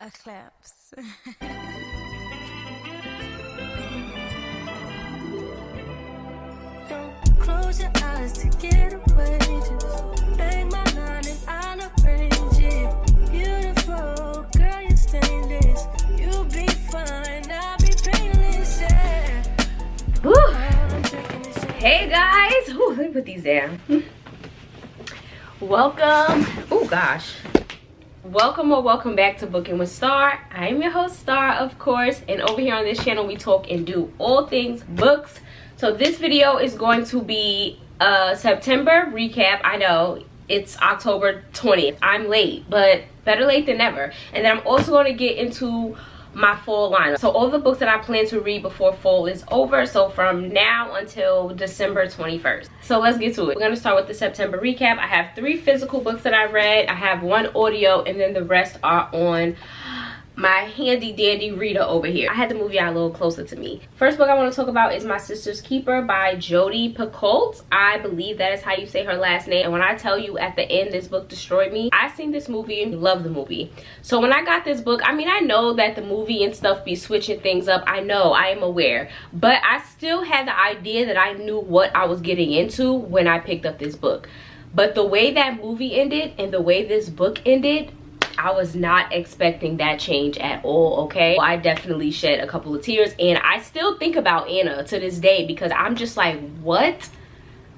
Eclipse. Don't close your eyes to get away. Just bang my line and I'll arrange it. Beautiful girl, you're stainless. You'll be fine, I'll be painless. Yeah. Hey guys, ooh, let me put these down. Welcome. Oh gosh. Welcome or welcome back to Booking with Starr. I am your host Starr, of course, and over here on this channel we talk and do all things books. So this video is going to be a September recap. I know it's October 20th. I'm late, but better late than never. And then I'm also going to get into my fall lineup. So all the books that I plan to read before fall is over. So from now until December 21st. So let's get to it. We're going to start with the September recap. I have 3 physical books that I read. I have 1 audio, and then the rest are on my handy dandy reader over here. I had to move y'all a little closer to me. First book I want to talk about is My Sister's Keeper by Jodi Picoult. I believe that is how you say her last name. And when I tell you at the end this book destroyed me, I seen this movie and love the movie. So when I got this book, I mean, I know that the movie and stuff be switching things up. I know, I am aware. But I still had the idea that I knew what I was getting into when I picked up this book. But the way that movie ended and the way this book ended, I was not expecting that change at all, okay? I definitely shed a couple of tears, and I still think about Anna to this day because I'm just like, what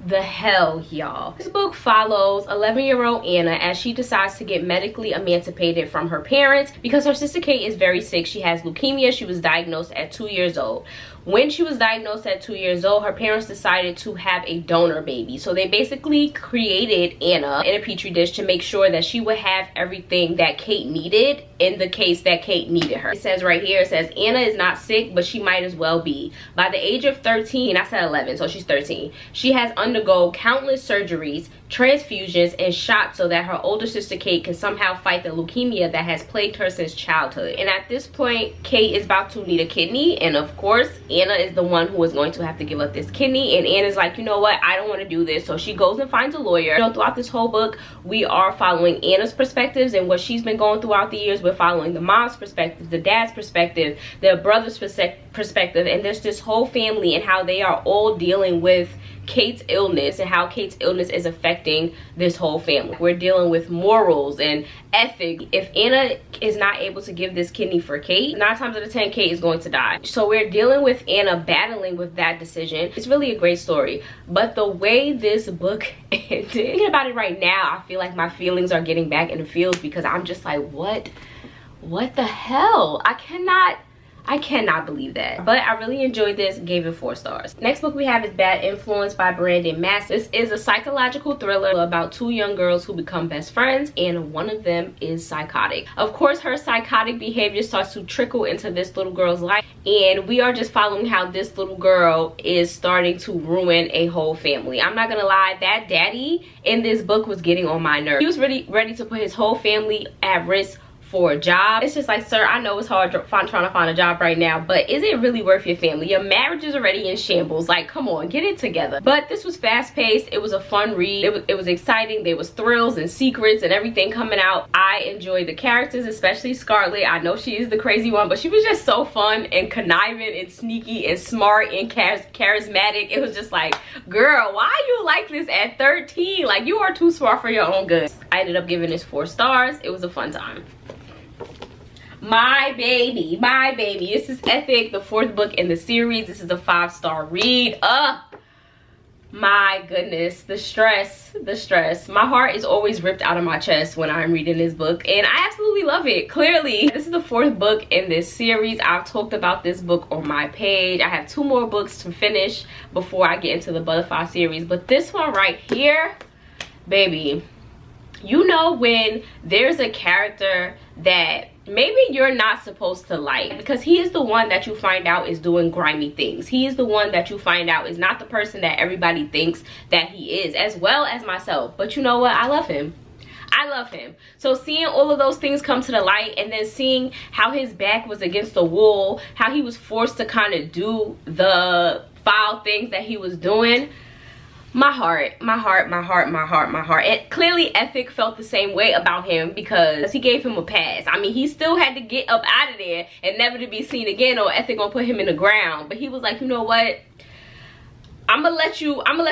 the hell, y'all? This book follows 11-year-old Anna as she decides to get medically emancipated from her parents because her sister Kate is very sick. She has leukemia. She was diagnosed at 2 years old. When she was diagnosed at 2 years old, her parents decided to have a donor baby. So they basically created Anna in a petri dish to make sure that she would have everything that Kate needed in the case that Kate needed her. It says right here, it says, Anna is not sick, but she might as well be. By the age of 13, I said 11, so she's 13, she has undergone countless surgeries, transfusions, and shots so that her older sister Kate can somehow fight the leukemia that has plagued her since childhood. And at this point, Kate is about to need a kidney, and of course, Anna is the one who is going to have to give up this kidney. And Anna's like, you know what, I don't want to do this. So she goes and finds a lawyer. You know, throughout this whole book, we are following Anna's perspectives and what she's been going throughout the years. We're following the mom's perspective, the dad's perspective, the brother's perspective, and there's this whole family and how they are all dealing with Kate's illness and how Kate's illness is affecting this whole family. We're dealing with morals and ethics. If Anna is not able to give this kidney for Kate, 9 times out of 10 Kate is going to die. So we're dealing with Anna battling with that decision. It's really a great story, but the way this book ended, thinking about it right now, I feel like my feelings are getting back in the fields because I'm just like, what the hell? I cannot believe that. But I really enjoyed this, gave it 4 stars. Next book we have is Bad Influence by Brandon Massey. This is a psychological thriller about 2 young girls who become best friends, and one of them is psychotic. Of course, her psychotic behavior starts to trickle into this little girl's life, and we are just following how this little girl is starting to ruin a whole family. I'm not gonna lie, that daddy in this book was getting on my nerves. He was really ready to put his whole family at risk for a job. It's just like, sir, I know it's hard trying to find a job right now, but is it really worth your family? Your marriage is already in shambles. Like, come on, get it together. But this was fast-paced. It was a fun read. It was exciting. There was thrills and secrets and everything coming out. I enjoyed the characters, especially Scarlett. I know she is the crazy one, but she was just so fun and conniving and sneaky and smart and charismatic. It was just like, girl, why are you like this at 13? Like, you are too smart for your own good. I ended up giving this 4 stars. It was a fun time. My baby, this is epic, the 4th book in the series. This is a 5-star read. My goodness, the stress. My heart is always ripped out of my chest when I'm reading this book, and I absolutely love it. Clearly, this is the 4th book in this series. I've talked about this book on my page. I have 2 more books to finish before I get into the Butterfly series, but this one right here, baby, you know when there's a character that maybe you're not supposed to like, because he is the one that you find out is doing grimy things. He is the one that you find out is not the person that everybody thinks that he is, as well as myself. But you know what? I love him. So seeing all of those things come to the light, and then seeing how his back was against the wall, how he was forced to kind of do the foul things that he was doing, my heart. And clearly Ethic felt the same way about him because he gave him a pass. I mean, he still had to get up out of there and never to be seen again, or Ethic gonna put him in the ground. But he was like, you know what, I'm gonna let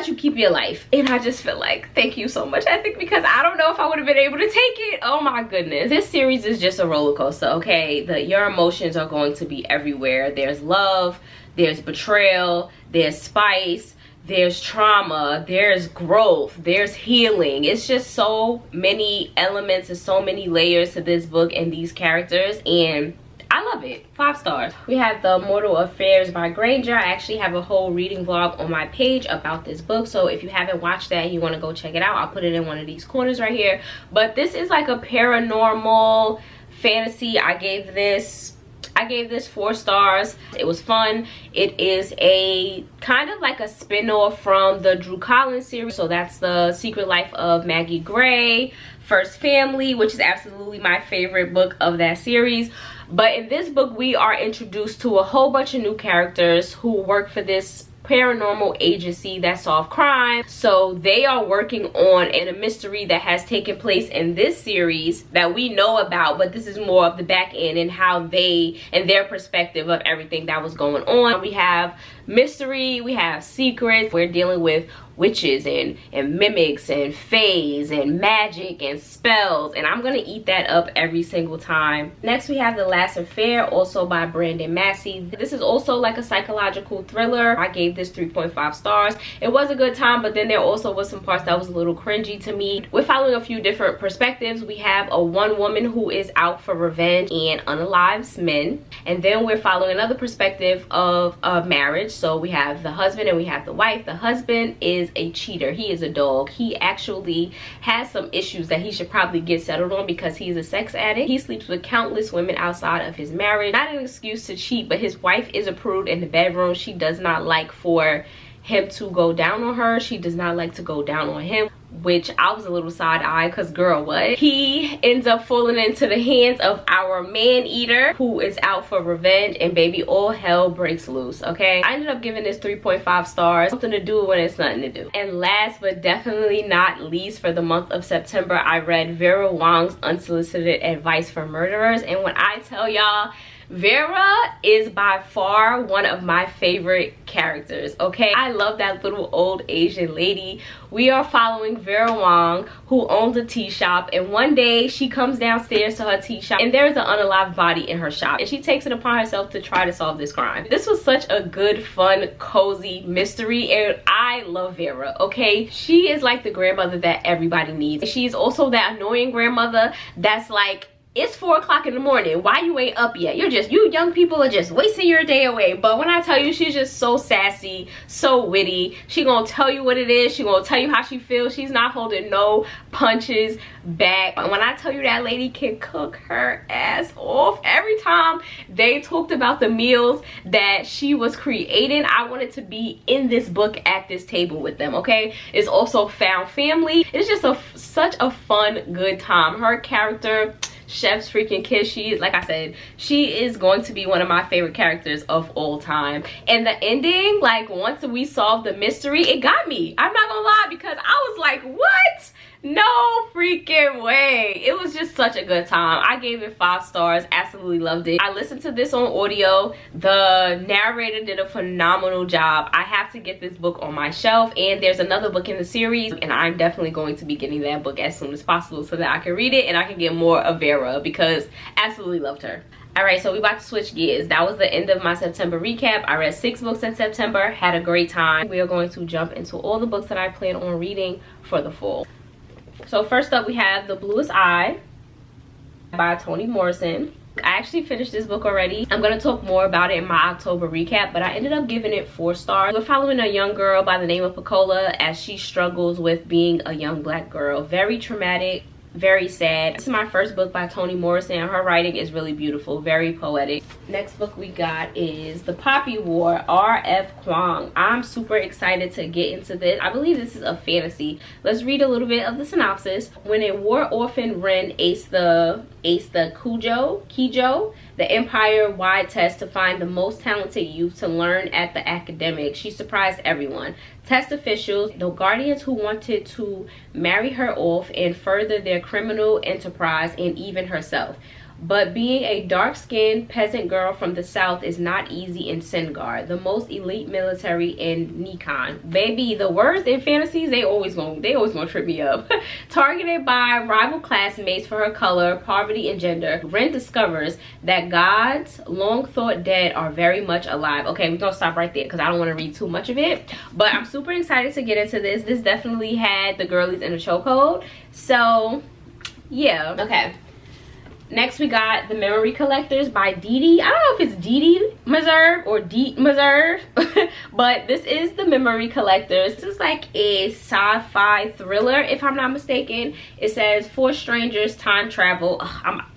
you keep your life. And I just feel like, thank you so much, Ethic, because I don't know if I would have been able to take it. Oh my goodness. This series is just a roller coaster, okay? Your emotions are going to be everywhere. There's love, there's betrayal, there's spice, there's trauma, there's growth, there's healing. It's just so many elements and so many layers to this book and these characters, and I love it. 5 stars. We have The Mortal Affairs by Granger. I actually have a whole reading vlog on my page about this book, so if you haven't watched that and you want to go check it out, I'll put it in one of these corners right here. But this is like a paranormal fantasy. I gave this 4 stars. It was fun. It is a kind of like a spin-off from the Drew Collins series. So that's The Secret Life of Maggie Gray, First Family, which is absolutely my favorite book of that series. But in this book, we are introduced to a whole bunch of new characters who work for this paranormal agency that solve crime. So they are working on a mystery that has taken place in this series that we know about, but this is more of the back end and how they and their perspective of everything that was going on. We have mystery, we have secrets. We're dealing with witches and mimics and fays and magic and spells, and I'm gonna eat that up every single time. Next we have The Last Affair, also by Brandon Massey. This is also like a psychological thriller. I gave this 3.5 stars. It was a good time, but then there also was some parts that was a little cringy to me. We're following a few different perspectives. We have one woman who is out for revenge and unalives men, and then we're following another perspective of marriage. So we have the husband and we have the wife. The husband is a cheater. He is a dog. He actually has some issues that he should probably get settled on because he's a sex addict. He sleeps with countless women outside of his marriage. Not an excuse to cheat, but his wife is a prude in the bedroom. She does not like for him to go down on her. She does not like to go down on him, which I was a little side-eyed because girl, what? He ends up falling into the hands of our man-eater who is out for revenge, and baby, all hell breaks loose, okay? I ended up giving this 3.5 stars. Something to do when it's nothing to do. And last but definitely not least, for the month of September, I read Vera Wong's Unsolicited Advice for Murderers. And when I tell y'all, Vera is by far one of my favorite characters, okay? I love that little old Asian lady. We are following Vera Wong, who owns a tea shop, and one day she comes downstairs to her tea shop and there's an unalived body in her shop, and she takes it upon herself to try to solve this crime. This was such a good, fun, cozy mystery, and I love Vera, okay? She is like the grandmother that everybody needs. She's also that annoying grandmother that's like, it's 4 o'clock in the morning, why you ain't up yet? You young people are just wasting your day away. But when I tell you, she's just so sassy, so witty. She gonna tell you what it is. She gonna tell you how she feels. She's not holding no punches back. And when I tell you, that lady can cook her ass off. Every time they talked about the meals that she was creating, I wanted to be in this book at this table with them, okay? It's also found family. It's just such a fun, good time. Her character, chef's freaking kiss, she, like I said, she is going to be one of my favorite characters of all time. And the ending, like once we solved the mystery, it got me. I'm not gonna lie, because I was like, what? No freaking way. It was just such a good time. I gave it 5 stars. Absolutely loved it. I listened to this on audio. The narrator did a phenomenal job. I have to get this book on my shelf, and there's another book in the series, and I'm definitely going to be getting that book as soon as possible so that I can read it and I can get more of Vera, because absolutely loved her. Alright, so we about to switch gears. That was the end of my September recap. I read 6 books in September, had a great time. We are going to jump into all the books that I plan on reading for the fall. So first up, we have The Bluest Eye by Toni Morrison. I actually finished this book already. I'm going to talk more about it in my October recap, but I ended up giving it 4 stars. We're following a young girl by the name of Picoult as she struggles with being a young black girl. Very traumatic, very sad. This is my first book by Toni Morrison. Her writing is really beautiful, very poetic. Next book we got is The Poppy War, R.F. Kuang. I'm super excited to get into this. I believe this is a fantasy. Let's read a little bit of the synopsis. When a war orphan wren Ace the Kijo the empire-wide test to find the most talented youth to learn at the academic. She surprised everyone. Test officials, the guardians who wanted to marry her off and further their criminal enterprise, and even herself. But being a dark-skinned peasant girl from the south is not easy in Sengar, the most elite military in Nikon. Baby, the words in fantasies, they always gonna trip me up. Targeted by rival classmates for her color, poverty, and gender, Ren discovers that gods long thought dead are very much alive. Okay, we're gonna stop right there because I don't want to read too much of it. But I'm super excited to get into this. This definitely had the girlies in a chokehold. So, yeah. Okay. Next, we got The Memory Collectors by Didi. I don't know if it's Didi Meserve or Deet Meserve, but this is The Memory Collectors. This is like a sci-fi thriller, if I'm not mistaken. It says 4 strangers time travel.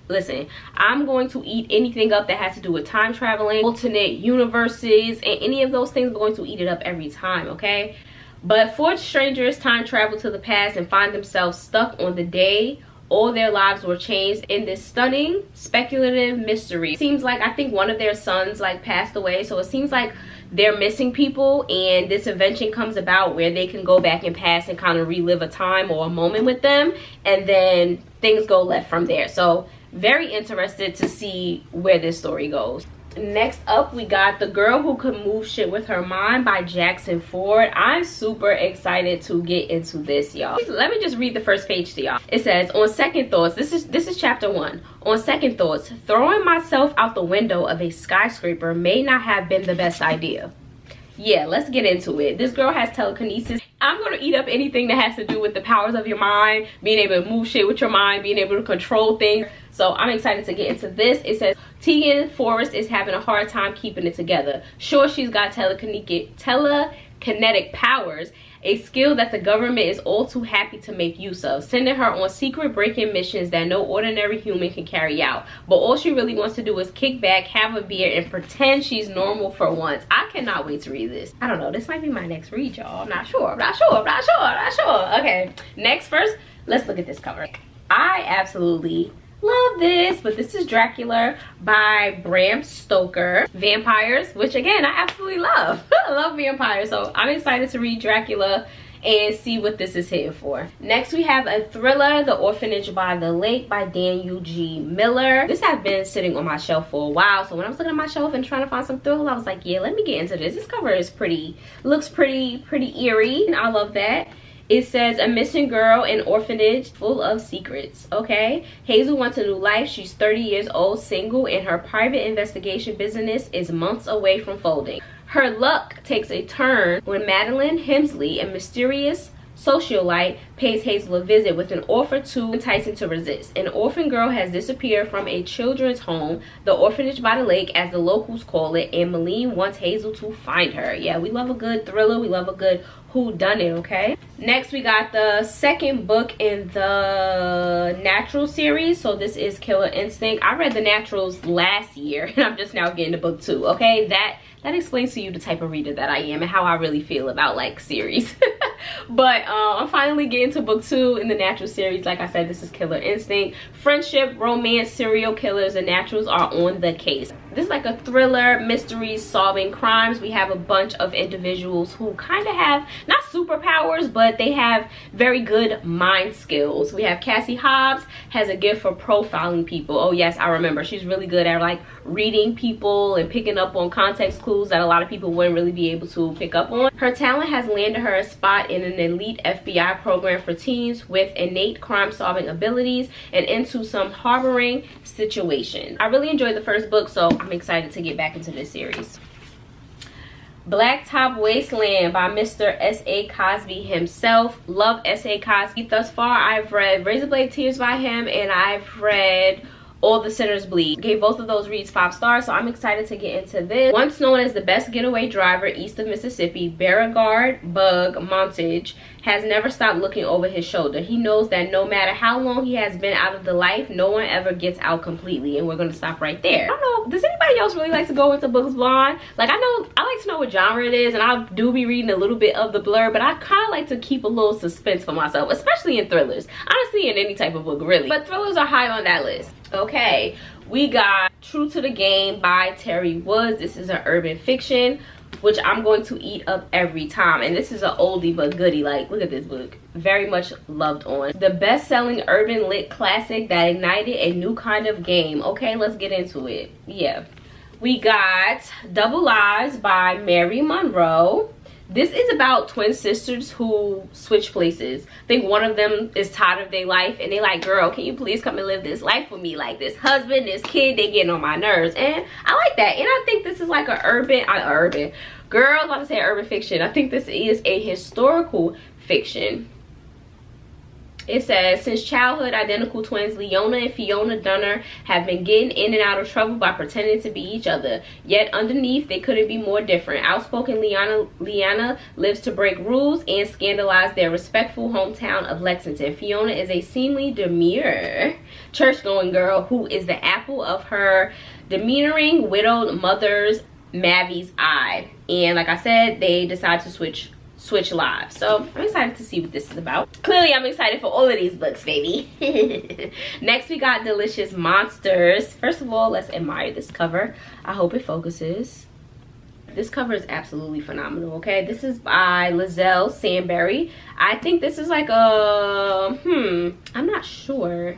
Listen, I'm going to eat anything up that has to do with time traveling, alternate universes, and any of those things. I'm going to eat it up every time, okay? But 4 strangers time travel to the past and find themselves stuck on the day all their lives were changed in this stunning speculative mystery. It seems like, I think one of their sons like passed away, so it seems like they're missing people, and this invention comes about where they can go back in past and kind of relive a time or a moment with them, and then things go left from there. So very interested to see where this story goes. Next up, we got The Girl Who Could Move Shit With Her Mind by Jackson Ford. I'm super excited to get into this, y'all. Let me just read the first page to y'all. It says, on second thoughts, this is chapter 1. On second thoughts, throwing myself out the window of a skyscraper may not have been the best idea. Yeah, let's get into it. This girl has telekinesis. I'm gonna eat up anything that has to do with the powers of your mind, being able to move shit with your mind, being able to control things. So I'm excited to get into this. It says, Tegan Forrest is having a hard time keeping it together. Sure, she's got telekinetic powers, a skill that the government is all too happy to make use of, sending her on secret break-in missions that no ordinary human can carry out. But all she really wants to do is kick back, have a beer, and pretend she's normal for once. I cannot wait to read this. I don't know, this might be my next read, y'all. I'm not sure. Okay, next, first, let's look at this cover. I absolutely love this, but this is Dracula by Bram Stoker. Vampires, which again, I absolutely love. I love vampires, so I'm excited to read Dracula and see what this is here for. Next, we have a thriller, The Orphanage by the Lake by Daniel G. Miller. This has been sitting on my shelf for a while, so when I was looking at my shelf and trying to find some thrill, I was like, yeah, let me get into this. This cover is looks pretty eerie, and I love that. It says, a missing girl in orphanage full of secrets. Okay. Hazel wants a new life. She's 30 years old, single, and her private investigation business is months away from folding. Her luck takes a turn when Madeline Hemsley, a mysterious socialite, pays Hazel a visit with an offer too enticing to resist. An orphan girl has disappeared from a children's home, the Orphanage by the Lake as the locals call it, and Malene wants Hazel to find her. Yeah, we love a good thriller. We love a good whodunit, okay? Next, we got the second book in the Natural series. So this is Killer Instinct. I read the Naturals last year, and I'm just now getting to book 2, okay? That explains to you the type of reader that I am and how I really feel about like series. But I'm finally getting to book 2 in the Natural series. Like I said, this is Killer Instinct. Friendship, romance, serial killers, and naturals are on the case. This is like a thriller, mystery, solving crimes. We have a bunch of individuals who kind of have, not superpowers, but they have very good mind skills. We have Cassie Hobbs, has a gift for profiling people. Oh yes, I remember. She's really good at like reading people and picking up on context clues that a lot of people wouldn't really be able to pick up on. Her talent has landed her a spot in an elite FBI program for teens with innate crime-solving abilities and into some harboring situations. I really enjoyed the first book, so I'm excited to get back into this series. Blacktop Wasteland by Mr. S.A. Cosby himself. Love S.A. Cosby. Thus far, I've read Razorblade Tears by him, and I've read All the Sinners Bleed. Gave both of those reads 5 stars, so I'm excited to get into this. Once known as the best getaway driver east of Mississippi, Beauregard Bug Montage has never stopped looking over his shoulder. He knows that no matter how long he has been out of the life, no one ever gets out completely, and we're going to stop right there. I don't know, does anybody else really like to go into books blind? Like, I like to know what genre it is, and I do be reading a little bit of the blurb, but I kind of like to keep a little suspense for myself, especially in thrillers. Honestly, in any type of book, really. But thrillers are high on that list. Okay, we got True to the Game by Terry Woods. This is an urban fiction, which I'm going to eat up every time. And this is an oldie but goodie. Like, look at this book. Very much loved on. The best-selling urban lit classic that ignited a new kind of game. Okay, let's get into it. Yeah. We got Double Lives by Mary Monroe. This is about twin sisters who switch places. I think one of them is tired of their life and they like, girl, can you please come and live this life with me? Like, this husband, this kid, they getting on my nerves. And I like that. And I think this is like a urban girl, I was about to say urban fiction. I think this is a historical fiction. It says, since childhood, identical twins Leona and Fiona Dunner have been getting in and out of trouble by pretending to be each other. Yet underneath, they couldn't be more different. Outspoken Leanna lives to break rules and scandalize their respectful hometown of Lexington. Fiona is a seemingly demure, church-going girl who is the apple of her demurring widowed mother's Mavy's eye. And like I said, they decide to switch lives. So I'm excited to see what this is about. Clearly I'm excited for all of these books, baby. Next we got Delicious Monsters. First of all, let's admire this cover. I hope it focuses. This cover is absolutely phenomenal. Okay, this is by Lizelle Sandberry. I think this is like a I'm not sure,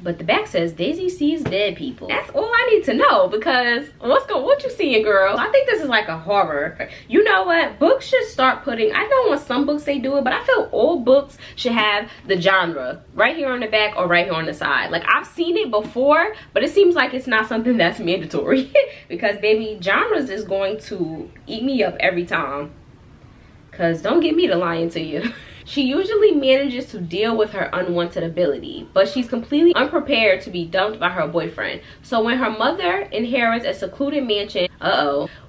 but the back says Daisy sees dead people. That's all I need to know, because what you seeing, girl? I think this is like a horror. You know what? Books should start putting, I know on some books they do it, but I feel all books should have the genre right here on the back or right here on the side. Like, I've seen it before, but it seems like it's not something that's mandatory because baby, genres is going to eat me up every time. Cause don't get me to lying to you. She usually manages to deal with her unwanted ability, but she's completely unprepared to be dumped by her boyfriend. So when her mother inherits a secluded mansion,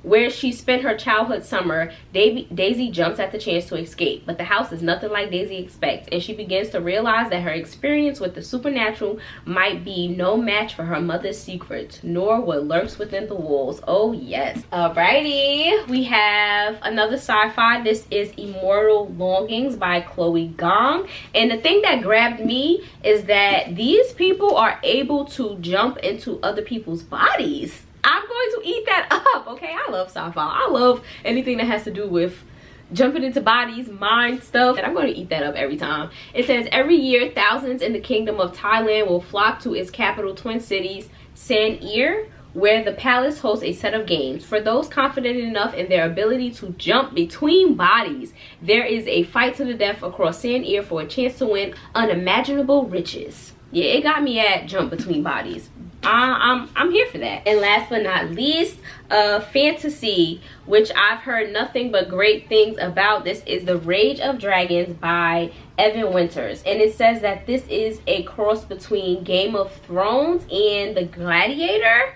where she spent her childhood summer, Daisy jumps at the chance to escape. But the house is nothing like Daisy expects, and she begins to realize that her experience with the supernatural might be no match for her mother's secrets, nor what lurks within the walls. Oh yes. Alrighty, we have another sci-fi. This is Immortal Longings by Chloe Gong. And the thing that grabbed me is that these people are able to jump into other people's bodies. I'm going to eat that up, okay? I love sci-fi. I love anything that has to do with jumping into bodies, mind stuff, and I'm going to eat that up every time. It says, every year, thousands in the kingdom of Thailand will flock to its capital twin cities, San Ir, where the palace hosts a set of games. For those confident enough in their ability to jump between bodies, there is a fight to the death across San Ir for a chance to win unimaginable riches. Yeah, it got me at jump between bodies. I'm here for that. And last but not least, fantasy, which I've heard nothing but great things about. This is The Rage of Dragons by Evan Winters, and it says that this is a cross between Game of Thrones and The Gladiator.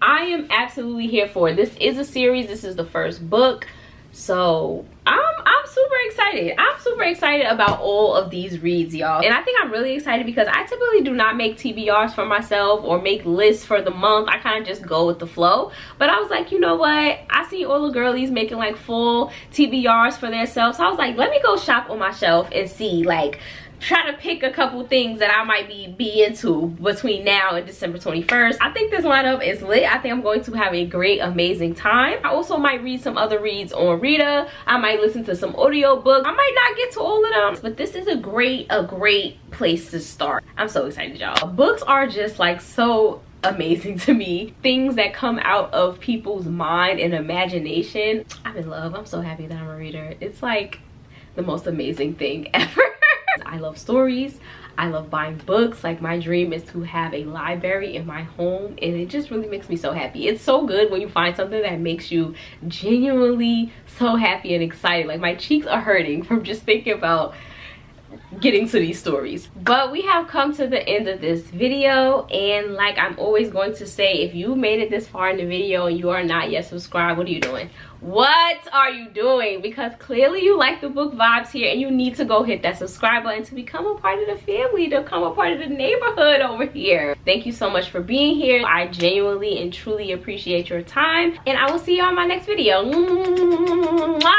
I am absolutely here for it. This is a series. This is the first book, so I'm super excited. I'm super excited about all of these reads, y'all. And I think I'm really excited because I typically do not make TBRs for myself or make lists for the month. I kind of just go with the flow. But I was like, you know what? I see all the girlies making like full TBRs for themselves. So I was like, let me go shop on my shelf and see, like, try to pick a couple things that I might be into between now and December 21st. I think this lineup is lit. I think I'm going to have a great, amazing time. I also might read some other reads on Rita. I might listen to some audio books. I might not get to all of them, but this is a great place to start. I'm so excited, y'all. Books are just like so amazing to me. Things that come out of people's mind and imagination. I'm in love. I'm so happy that I'm a reader. It's like the most amazing thing ever. I love stories. I love buying books. Like, my dream is to have a library in my home, and it just really makes me so happy. It's so good when you find something that makes you genuinely so happy and excited. Like, my cheeks are hurting from just thinking about getting to these stories. But we have come to the end of this video, and like I'm always going to say, if you made it this far in the video and you are not yet subscribed, what are you doing? What are you doing? Because clearly you like the book vibes here, and you need to go hit that subscribe button to become a part of the family, to become a part of the neighborhood over here. Thank you so much for being here. I genuinely and truly appreciate your time, and I will see you on my next video. Mwah!